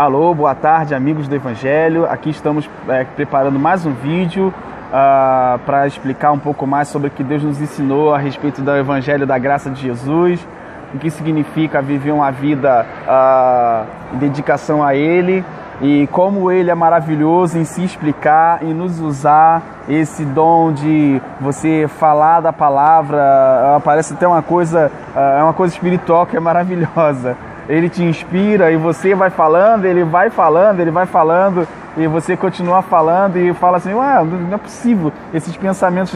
Alô, boa tarde, amigos do Evangelho. Aqui estamos preparando mais um vídeo para explicar um pouco mais sobre o que Deus nos ensinou a respeito do Evangelho da graça de Jesus, o que significa viver uma vida em dedicação a Ele e como Ele é maravilhoso em se explicar e nos usar esse dom de você falar da palavra. Parece até uma coisa espiritual que é maravilhosa. Ele te inspira e você vai falando, ele vai falando e você continua falando e fala assim, não é possível, esses pensamentos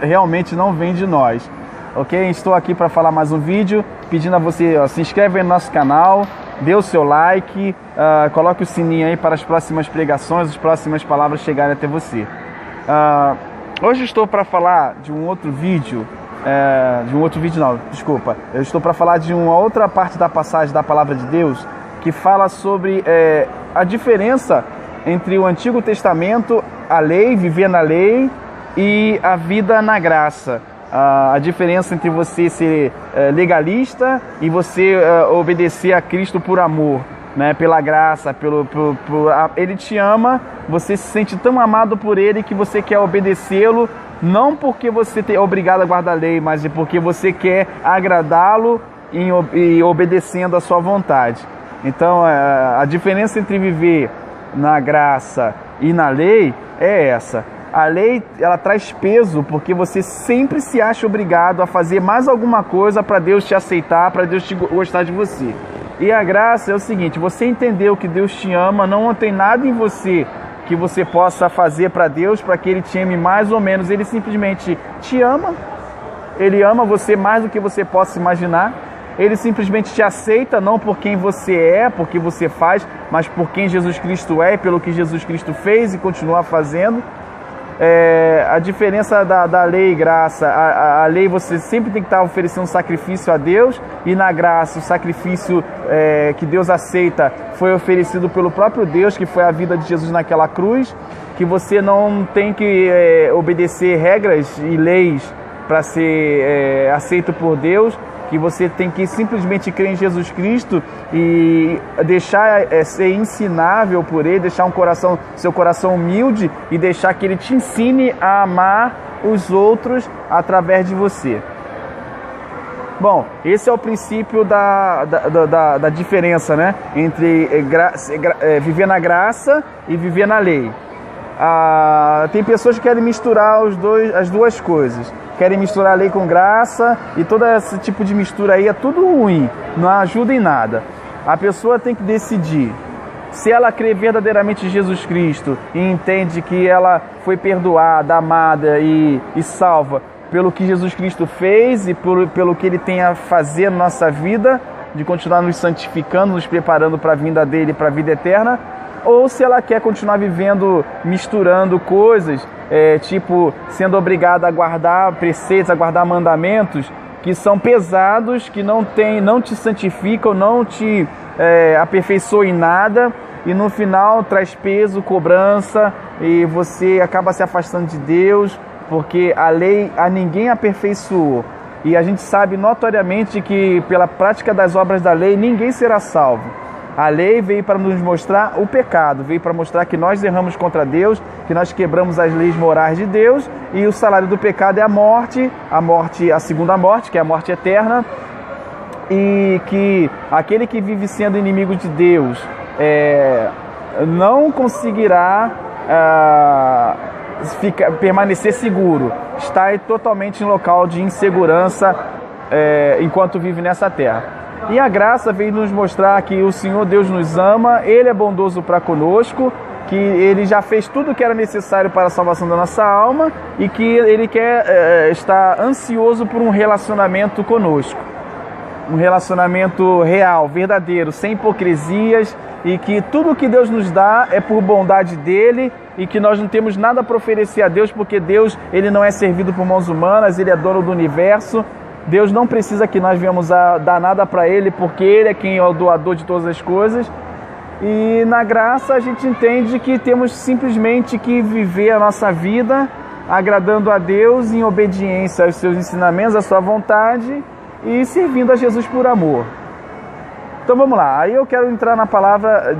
realmente não vêm de nós. Ok? Estou aqui para falar mais um vídeo, pedindo a você, se inscreve no nosso canal, dê o seu like, coloque o sininho aí para as próximas pregações, as próximas palavras chegarem até você. Hoje estou para falar de um outro vídeo, eu estou para falar de uma outra parte da passagem da Palavra de Deus que fala sobre a diferença entre o Antigo Testamento, a lei, viver na lei, e a vida na graça. A diferença entre você ser legalista e você obedecer a Cristo por amor, né? Pela graça, Ele te ama, você se sente tão amado por Ele que você quer obedecê-lo, não porque você é obrigado a guardar a lei, mas porque você quer agradá-lo e obedecendo a sua vontade. Então, a diferença entre viver na graça e na lei é essa. A lei, ela traz peso porque você sempre se acha obrigado a fazer mais alguma coisa para Deus te aceitar, para Deus gostar de você. E a graça é o seguinte, você entendeu que Deus te ama, não tem nada em você que você possa fazer para Deus, para que Ele te ame mais ou menos. Ele simplesmente te ama, Ele ama você mais do que você possa imaginar. Ele simplesmente te aceita, não por quem você é, por que você faz, mas por quem Jesus Cristo é, pelo que Jesus Cristo fez e continua fazendo. A diferença da lei e graça, a lei você sempre tem que estar oferecendo sacrifício a Deus, e na graça o sacrifício que Deus aceita foi oferecido pelo próprio Deus, que foi a vida de Jesus naquela cruz, que você não tem que obedecer regras e leis para ser aceito por Deus, que você tem que simplesmente crer em Jesus Cristo e deixar ser ensinável por Ele, deixar seu coração humilde e deixar que Ele te ensine a amar os outros através de você. Bom, esse é o princípio da diferença, né? Entre viver na graça e viver na lei. Tem pessoas que querem misturar as duas coisas. Querem misturar a lei com graça, e todo esse tipo de mistura aí é tudo ruim, não ajuda em nada. A pessoa tem que decidir. Se ela crê verdadeiramente em Jesus Cristo e entende que ela foi perdoada, amada e salva pelo que Jesus Cristo fez e pelo que Ele tem a fazer na nossa vida, de continuar nos santificando, nos preparando para a vinda dEle, para a vida eterna, ou se ela quer continuar vivendo, misturando coisas, tipo sendo obrigada a guardar preceitos, a guardar mandamentos que são pesados, que não te santificam, não te aperfeiçoam em nada, e no final traz peso, cobrança, e você acaba se afastando de Deus, porque a lei a ninguém aperfeiçoou. E a gente sabe notoriamente que pela prática das obras da lei ninguém será salvo. A lei veio para nos mostrar o pecado, veio para mostrar que nós erramos contra Deus, que nós quebramos as leis morais de Deus, e o salário do pecado é a morte, a segunda morte, que é a morte eterna, e que aquele que vive sendo inimigo de Deus não conseguirá permanecer seguro, está totalmente em local de insegurança enquanto vive nessa terra. E a graça veio nos mostrar que o Senhor Deus nos ama, Ele é bondoso para conosco, que Ele já fez tudo o que era necessário para a salvação da nossa alma e que Ele está ansioso por um relacionamento conosco. Um relacionamento real, verdadeiro, sem hipocrisias, e que tudo o que Deus nos dá é por bondade dEle, e que nós não temos nada para oferecer a Deus, porque Deus Ele não é servido por mãos humanas, Ele é dono do universo. Deus não precisa que nós venhamos a dar nada para Ele, porque Ele é quem é o doador de todas as coisas. E na graça a gente entende que temos simplesmente que viver a nossa vida agradando a Deus em obediência aos seus ensinamentos, à sua vontade, e servindo a Jesus por amor. Então vamos lá, aí eu quero entrar na palavra,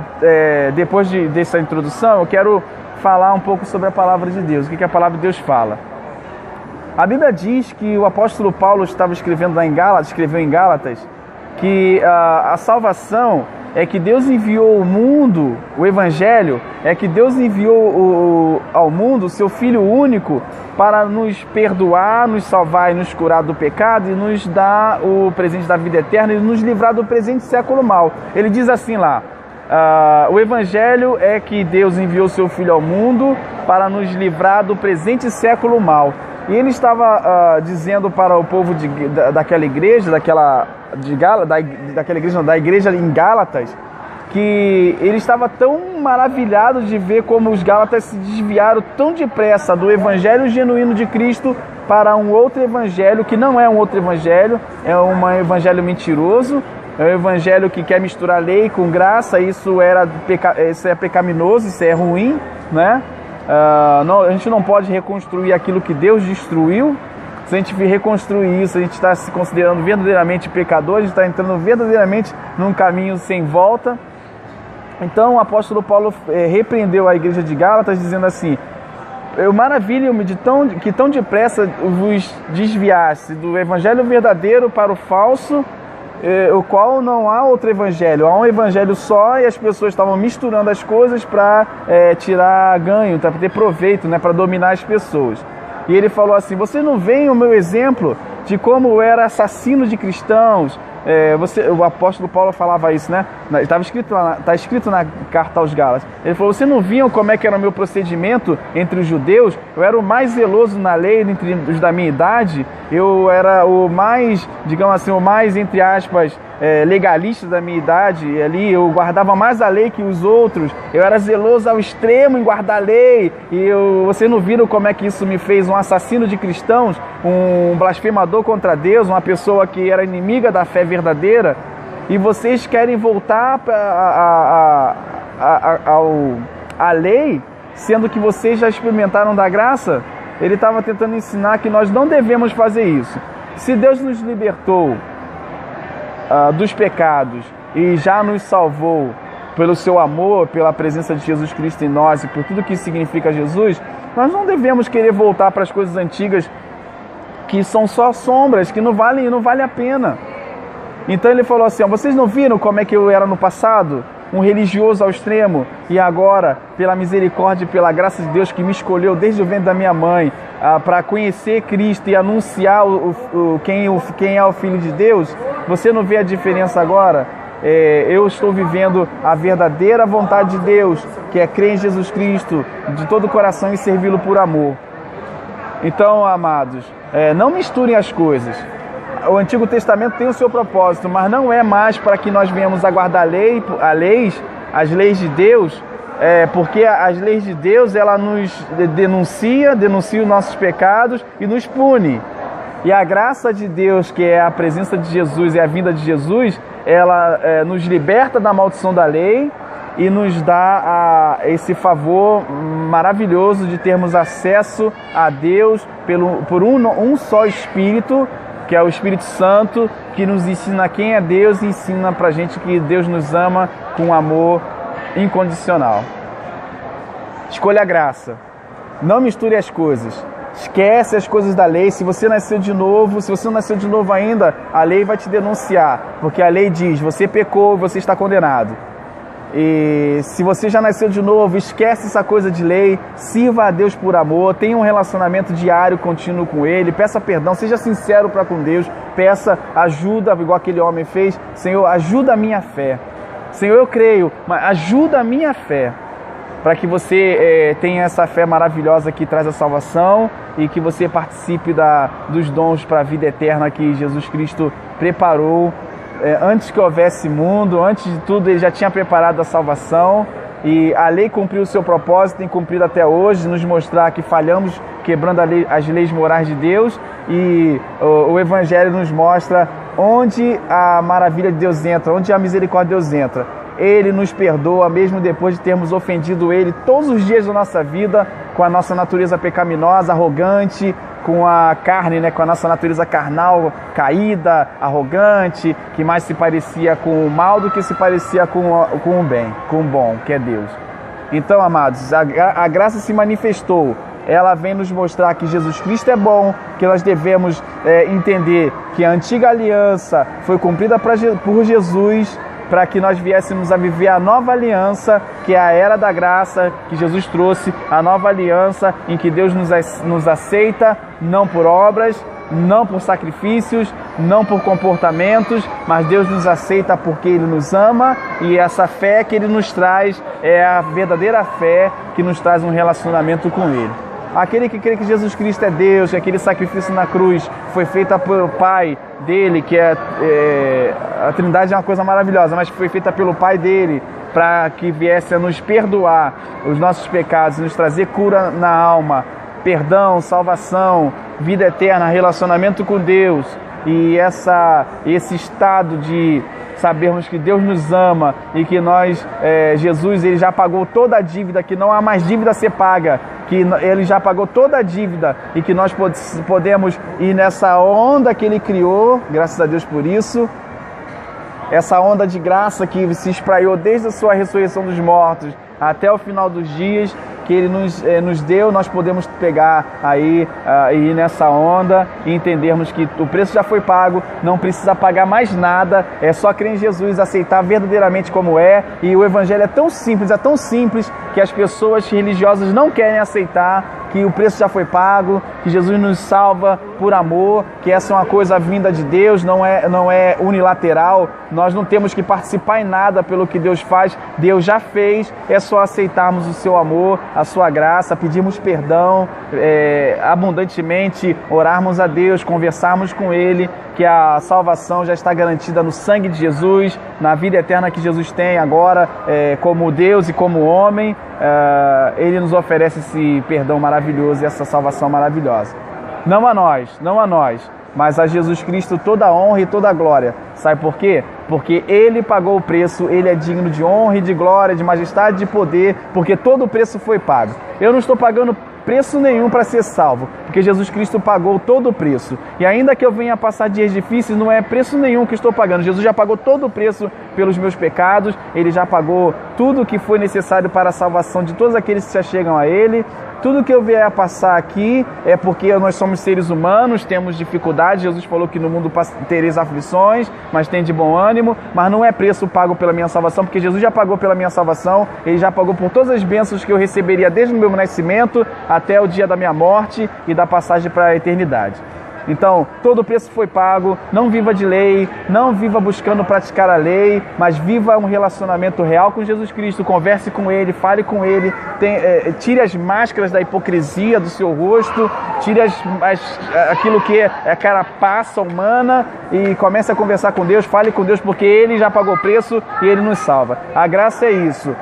depois dessa introdução, eu quero falar um pouco sobre a palavra de Deus, o que a palavra de Deus fala. A Bíblia diz que o apóstolo Paulo escreveu em Gálatas, que a salvação é que Deus enviou o mundo, o Evangelho, é que Deus enviou ao mundo o seu Filho único para nos perdoar, nos salvar e nos curar do pecado e nos dar o presente da vida eterna e nos livrar do presente século mal. Ele diz assim lá, o Evangelho é que Deus enviou o seu Filho ao mundo para nos livrar do presente século mal. E ele estava dizendo para o povo daquela igreja, da igreja em Gálatas, que ele estava tão maravilhado de ver como os Gálatas se desviaram tão depressa do evangelho genuíno de Cristo para um outro evangelho, que não é um outro evangelho, é um evangelho mentiroso, é um evangelho que quer misturar lei com graça. Isso é pecaminoso, isso é ruim, né? A gente não pode reconstruir aquilo que Deus destruiu. Se a gente reconstruir isso, a gente está se considerando verdadeiramente pecador, a gente está entrando verdadeiramente num caminho sem volta. Então o apóstolo Paulo repreendeu a igreja de Gálatas dizendo assim: eu maravilho-me que tão depressa vos desviasse do evangelho verdadeiro para o falso, o qual não há outro evangelho, há um evangelho só, e as pessoas estavam misturando as coisas para tirar ganho, para ter proveito, né, para dominar as pessoas. E ele falou assim: vocês não veem o meu exemplo de como eu era assassino de cristãos? O apóstolo Paulo falava isso, né? Está escrito na carta aos Gálatas. Ele falou: vocês não viam como é que era o meu procedimento entre os judeus? Eu era o mais zeloso na lei entre os da minha idade. Eu era o mais, digamos assim, o mais, entre aspas, legalista da minha idade. E ali eu guardava mais a lei que os outros. Eu era zeloso ao extremo em guardar a lei. E vocês não viram como é que isso me fez um assassino de cristãos, um blasfemador contra Deus, uma pessoa que era inimiga da fé verdadeira? E vocês querem voltar à lei, sendo que vocês já experimentaram da graça? Ele estava tentando ensinar que nós não devemos fazer isso. Se Deus nos libertou dos pecados e já nos salvou pelo seu amor, pela presença de Jesus Cristo em nós e por tudo que significa Jesus, nós não devemos querer voltar para as coisas antigas que são só sombras, que não valem a pena. Então ele falou assim: vocês não viram como é que eu era no passado? Um religioso ao extremo, e agora, pela misericórdia e pela graça de Deus que me escolheu desde o ventre da minha mãe, para conhecer Cristo e anunciar quem é o Filho de Deus, você não vê a diferença agora? Eu estou vivendo a verdadeira vontade de Deus, que é crer em Jesus Cristo de todo o coração e servi-lo por amor. Então, amados, não misturem as coisas. O Antigo Testamento tem o seu propósito, mas não é mais para que nós venhamos a guardar as leis de Deus, porque as leis de Deus, ela nos denuncia os nossos pecados e nos pune. E a graça de Deus, que é a presença de Jesus e a vinda de Jesus, ela nos liberta da maldição da lei e nos dá esse favor maravilhoso de termos acesso a Deus por um só Espírito, que é o Espírito Santo, que nos ensina quem é Deus e ensina pra gente que Deus nos ama com amor incondicional. Escolha a graça. Não misture as coisas. Esquece as coisas da lei. Se você nasceu de novo, se você não nasceu de novo ainda, a lei vai te denunciar, porque a lei diz: você pecou, você está condenado. E se você já nasceu de novo, esquece essa coisa de lei, sirva a Deus por amor, tenha um relacionamento diário, contínuo com Ele, peça perdão, seja sincero para com Deus, peça ajuda, igual aquele homem fez: Senhor, ajuda a minha fé. Senhor, eu creio, mas ajuda a minha fé, para que você tenha essa fé maravilhosa que traz a salvação e que você participe dos dons para a vida eterna que Jesus Cristo preparou. Antes que houvesse mundo, antes de tudo, Ele já tinha preparado a salvação, e a lei cumpriu o seu propósito, tem cumprido até hoje, nos mostrar que falhamos quebrando as leis morais de Deus, e o Evangelho nos mostra onde a maravilha de Deus entra, onde a misericórdia de Deus entra. Ele nos perdoa mesmo depois de termos ofendido Ele todos os dias da nossa vida com a nossa natureza pecaminosa, arrogante, com a carne, né, com a nossa natureza carnal caída, arrogante, que mais se parecia com o mal do que se parecia com o bem, com o bom, que é Deus. Então, amados, a graça se manifestou. Ela vem nos mostrar que Jesus Cristo é bom, que nós devemos entender que a antiga aliança foi cumprida por Jesus, para que nós viéssemos a viver a nova aliança, que é a era da graça que Jesus trouxe, a nova aliança em que Deus nos aceita, não por obras, não por sacrifícios, não por comportamentos, mas Deus nos aceita porque Ele nos ama, e essa fé que Ele nos traz é a verdadeira fé que nos traz um relacionamento com Ele. Aquele que crê que Jesus Cristo é Deus, que aquele sacrifício na cruz foi feito pelo Pai dele, que a Trindade é uma coisa maravilhosa, mas foi feita pelo Pai dele, para que viesse a nos perdoar os nossos pecados, nos trazer cura na alma, perdão, salvação, vida eterna, relacionamento com Deus. E esse estado de sabermos que Deus nos ama e que Jesus, Ele já pagou toda a dívida, que não há mais dívida a ser paga, que Ele já pagou toda a dívida e que nós podemos ir nessa onda que Ele criou, graças a Deus por isso, essa onda de graça que se espraiou desde a sua ressurreição dos mortos até o final dos dias, que Ele nos deu, nós podemos pegar aí e ir nessa onda e entendermos que o preço já foi pago, não precisa pagar mais nada, é só crer em Jesus, aceitar verdadeiramente como é, e o Evangelho é tão simples que as pessoas religiosas não querem aceitar, que o preço já foi pago, que Jesus nos salva por amor, que essa é uma coisa vinda de Deus, não é unilateral, nós não temos que participar em nada pelo que Deus faz, Deus já fez, é só aceitarmos o seu amor, a sua graça, pedirmos perdão abundantemente, orarmos a Deus, conversarmos com Ele, que a salvação já está garantida no sangue de Jesus, na vida eterna que Jesus tem agora, como Deus e como homem. Ele nos oferece esse perdão maravilhoso e essa salvação maravilhosa. Não a nós, mas a Jesus Cristo toda a honra e toda a glória. Sabe por quê? Porque Ele pagou o preço, Ele é digno de honra e de glória, de majestade e de poder, porque todo o preço foi pago. Eu não estou pagando preço nenhum para ser salvo, porque Jesus Cristo pagou todo o preço. E ainda que eu venha passar dias difíceis, não é preço nenhum que estou pagando. Jesus já pagou todo o preço pelos meus pecados, Ele já pagou tudo o que foi necessário para a salvação de todos aqueles que se achegam a Ele. Tudo que eu vier a passar aqui é porque nós somos seres humanos, temos dificuldades. Jesus falou que no mundo tereis aflições, mas tem de bom ânimo. Mas não é preço pago pela minha salvação, porque Jesus já pagou pela minha salvação. Ele já pagou por todas as bênçãos que eu receberia desde o meu nascimento até o dia da minha morte e da passagem para a eternidade. Então, todo o preço foi pago, não viva de lei, não viva buscando praticar a lei, mas viva um relacionamento real com Jesus Cristo, converse com Ele, fale com Ele, tire as máscaras da hipocrisia do seu rosto, tire aquilo que é a carapaça humana e comece a conversar com Deus, fale com Deus, porque Ele já pagou o preço e Ele nos salva. A graça é isso.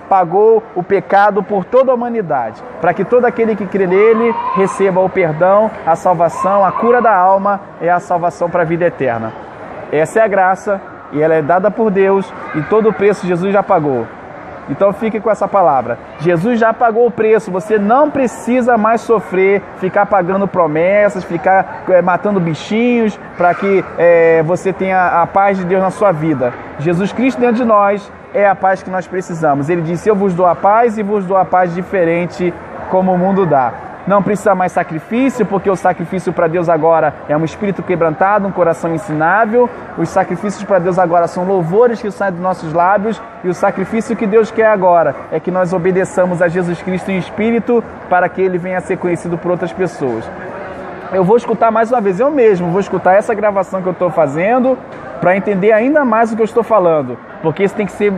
Pagou o pecado por toda a humanidade, para que todo aquele que crê nele receba o perdão, a salvação, a cura da alma e a salvação para a vida eterna. Essa é a graça e ela é dada por Deus e todo o preço Jesus já pagou. Então fique com essa palavra. Jesus já pagou o preço, você não precisa mais sofrer, ficar pagando promessas, ficar matando bichinhos para que você tenha a paz de Deus na sua vida. Jesus Cristo dentro de nós é a paz que nós precisamos. Ele disse, eu vos dou a paz e vos dou a paz diferente como o mundo dá. Não precisa mais sacrifício, porque o sacrifício para Deus agora é um espírito quebrantado, um coração ensinável. Os sacrifícios para Deus agora são louvores que saem dos nossos lábios. E o sacrifício que Deus quer agora é que nós obedeçamos a Jesus Cristo em espírito para que Ele venha a ser conhecido por outras pessoas. Eu vou escutar mais uma vez, eu mesmo vou escutar essa gravação que eu estou fazendo para entender ainda mais o que eu estou falando, porque isso tem que ser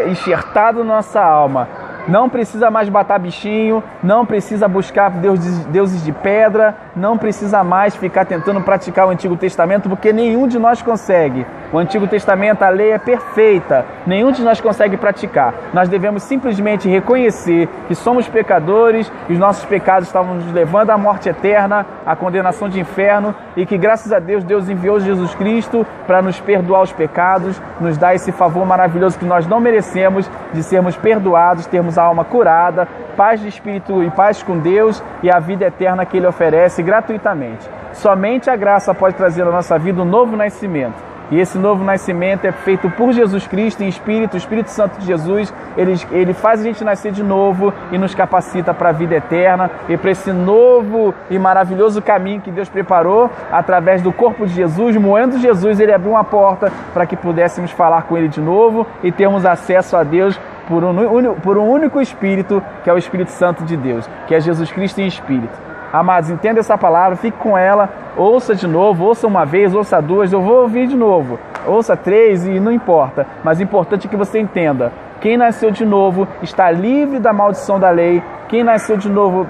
enxertado na nossa alma. Não precisa mais matar bichinho, não precisa buscar deuses de pedra, não precisa mais ficar tentando praticar o Antigo Testamento, porque nenhum de nós consegue. O Antigo Testamento, a lei é perfeita, nenhum de nós consegue praticar. Nós devemos simplesmente reconhecer que somos pecadores, que os nossos pecados estavam nos levando à morte eterna, à condenação de inferno, e que graças a Deus, Deus enviou Jesus Cristo para nos perdoar os pecados, nos dar esse favor maravilhoso que nós não merecemos, de sermos perdoados, termos nossa alma curada, paz de espírito e paz com Deus e a vida eterna que Ele oferece gratuitamente. Somente a graça pode trazer à nossa vida um novo nascimento. E esse novo nascimento é feito por Jesus Cristo em Espírito, o Espírito Santo de Jesus. Ele faz a gente nascer de novo e nos capacita para a vida eterna e para esse novo e maravilhoso caminho que Deus preparou através do corpo de Jesus. Moendo Jesus, Ele abriu uma porta para que pudéssemos falar com Ele de novo e termos acesso a Deus por um único Espírito, que é o Espírito Santo de Deus, que é Jesus Cristo em Espírito. Amados, entenda essa palavra, fique com ela, ouça de novo, ouça uma vez, ouça duas, eu vou ouvir de novo, ouça três e não importa, mas o importante é que você entenda, quem nasceu de novo está livre da maldição da lei, quem nasceu de novo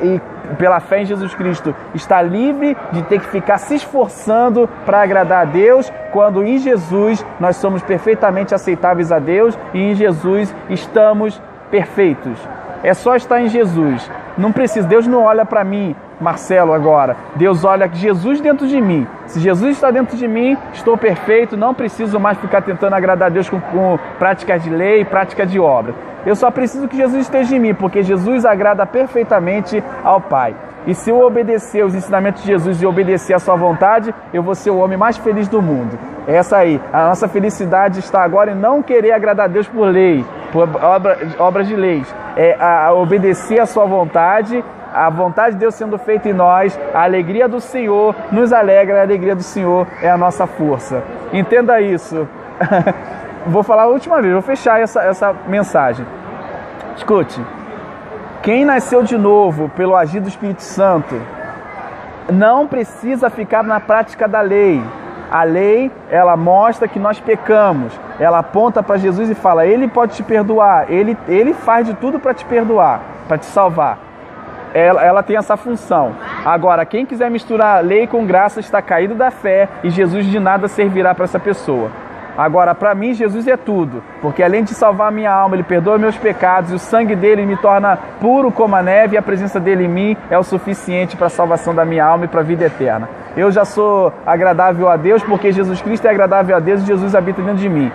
e pela fé em Jesus Cristo está livre de ter que ficar se esforçando para agradar a Deus, quando em Jesus nós somos perfeitamente aceitáveis a Deus e em Jesus estamos perfeitos. É só estar em Jesus. Não precisa, Deus não olha para mim, Marcelo, agora. Deus olha Jesus dentro de mim. Se Jesus está dentro de mim, estou perfeito, não preciso mais ficar tentando agradar a Deus com práticas de lei, prática de obra. Eu só preciso que Jesus esteja em mim, porque Jesus agrada perfeitamente ao Pai. E se eu obedecer os ensinamentos de Jesus e obedecer a sua vontade, eu vou ser o homem mais feliz do mundo. É essa aí. A nossa felicidade está agora em não querer agradar a Deus por lei, por obras de leis. É a obedecer a sua vontade, a vontade de Deus sendo feita em nós, a alegria do Senhor nos alegra, a alegria do Senhor é a nossa força. Entenda isso. Vou falar a última vez, vou fechar essa mensagem. Escute. Quem nasceu de novo pelo agir do Espírito Santo não precisa ficar na prática da lei. A lei, ela mostra que nós pecamos. Ela aponta para Jesus e fala, Ele pode te perdoar. Ele faz de tudo para te perdoar, para te salvar. Ela tem essa função. Agora, quem quiser misturar lei com graça está caído da fé e Jesus de nada servirá para essa pessoa. Agora, para mim, Jesus é tudo, porque além de salvar a minha alma, Ele perdoa meus pecados, e o sangue dele me torna puro como a neve, e a presença dele em mim é o suficiente para a salvação da minha alma e para a vida eterna. Eu já sou agradável a Deus, porque Jesus Cristo é agradável a Deus e Jesus habita dentro de mim.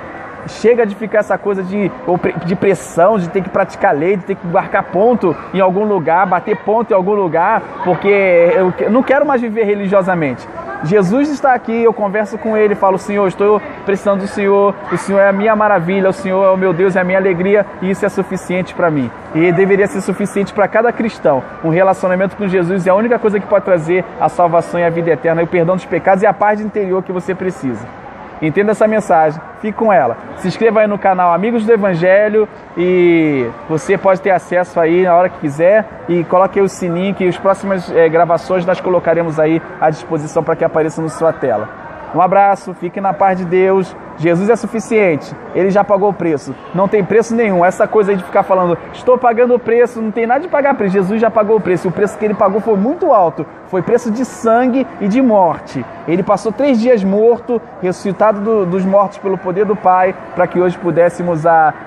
Chega de ficar essa coisa de pressão, de ter que praticar lei, de ter que marcar ponto em algum lugar, bater ponto em algum lugar, porque eu não quero mais viver religiosamente. Jesus está aqui, eu converso com Ele, falo, Senhor, estou precisando do Senhor, o Senhor é a minha maravilha, o Senhor é o meu Deus, é a minha alegria, e isso é suficiente para mim. E deveria ser suficiente para cada cristão. Um relacionamento com Jesus é a única coisa que pode trazer a salvação e a vida eterna, e o perdão dos pecados e a paz interior que você precisa. Entenda essa mensagem, fique com ela. Se inscreva aí no canal Amigos do Evangelho e você pode ter acesso aí na hora que quiser. E coloque aí o sininho que as próximas gravações nós colocaremos aí à disposição para que apareça na sua tela. Um abraço, fique na paz de Deus. Jesus é suficiente, Ele já pagou o preço, não tem preço nenhum. Essa coisa aí de ficar falando, estou pagando o preço, não tem nada de pagar preço. Jesus já pagou o preço, e o preço que Ele pagou foi muito alto, foi preço de sangue e de morte. Ele passou 3 dias morto, ressuscitado dos mortos pelo poder do Pai, para que hoje pudéssemos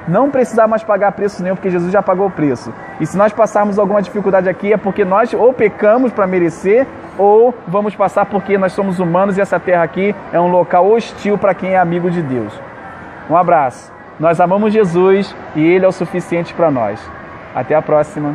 não precisar mais pagar preço nenhum, porque Jesus já pagou o preço. E se nós passarmos alguma dificuldade aqui, é porque nós ou pecamos para merecer, ou vamos passar porque nós somos humanos e essa terra aqui é um local hostil para quem é amigo de Deus. Um abraço. Nós amamos Jesus e Ele é o suficiente para nós. Até a próxima.